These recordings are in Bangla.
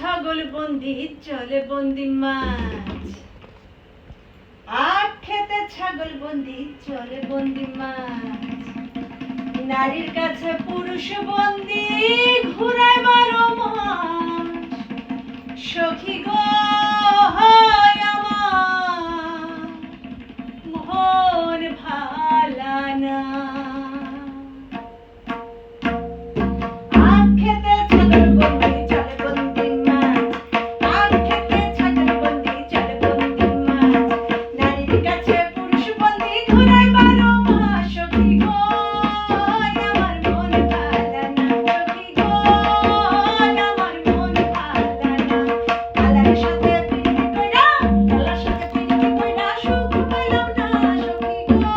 ছাগল বন্দি চলে বন্দি মাছ, আট খেতে ছাগল বন্দি চলে বন্দি মাছ। নারীর কাছে পুরুষ বন্দি ঘুরায় 12 মাস। সখী গো হয় আমার মন ভালা না। আট খেতে ছাগল বন্দি চলে বন্দি মাছ, আট খেতে ছাগল বন্দি চলে বন্দি মাছ। নারীর কাছে পুরুষ বন্দি ঘুরায় 12 মাস। সখী গো আমার মন ভালা না, সখী গো আমার মন ভালা না। কালার সাথে পিরিতি কইরা, কালার সাথে পিরিতি কইরা সুখ পাইলাম না। সখী গো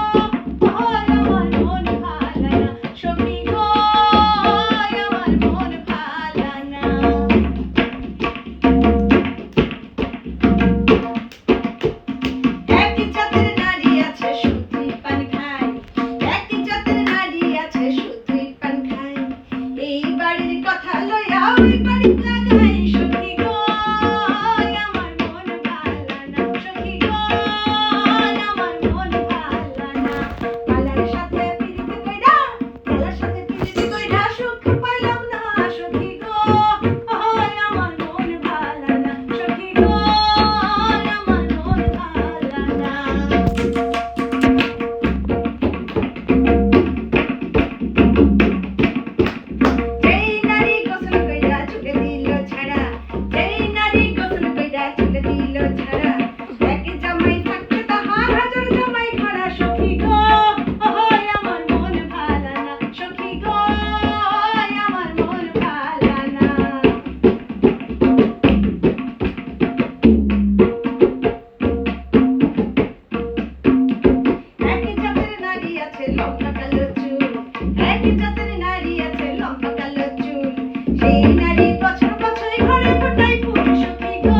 আমার মন ভালা না, সখী গো আমার মন ভালা না। এক জাতের নারী আছে শুধুই পান খায়, এক জাতের নারী আছে শুধুই পান খায়। এই বাড়ির কথা লইয়া ওই বাড়ি লাগাই। সখী গো আমার মন ভালা না, সখী গো আমার মন ভালা না। কালার সাথে পিরিতি কইরা, কালার সাথে পিরিতি কইরা সুখ পাইলাম না। সখী গো আমার মন ভালা না, সখী গো আমার মন ভালা না। যেই নারী গোসল কইরা চুলে দিল ছাড়া, যেই নারী গোসল কইরা চুলে দিল ছাড়া। এক জামাই থাকতে তাহার হাজার জামাই খাড়া। সখী গো আমার মন ভালা না, সখী গো আমার মন ভালা না। এক জাতের নারী আছে লম্বা কালো চুল, এক জাতের নারী আছে লম্বা কালো চুল। সেই নারী বছর বছর ঘরে ফোটায় ফুল। সখী গো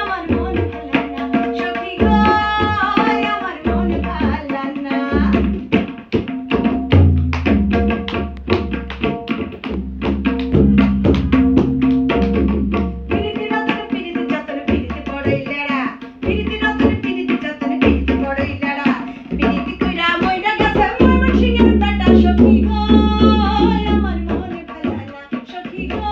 আমার মন ভালা না, সখী গো আমার মন ভালা না। পিরিতি রতন পিরিতি যতন পিরিতি পড়ই লেড়া, পিরিতি রতন পিরিতি যতন পিরিতি পড়ই লেড়া। পিরিতি কইরা মইরা গেছে ময়মনসিংহের বেটা। সখী গো আমার মন ভালা না, সখী গো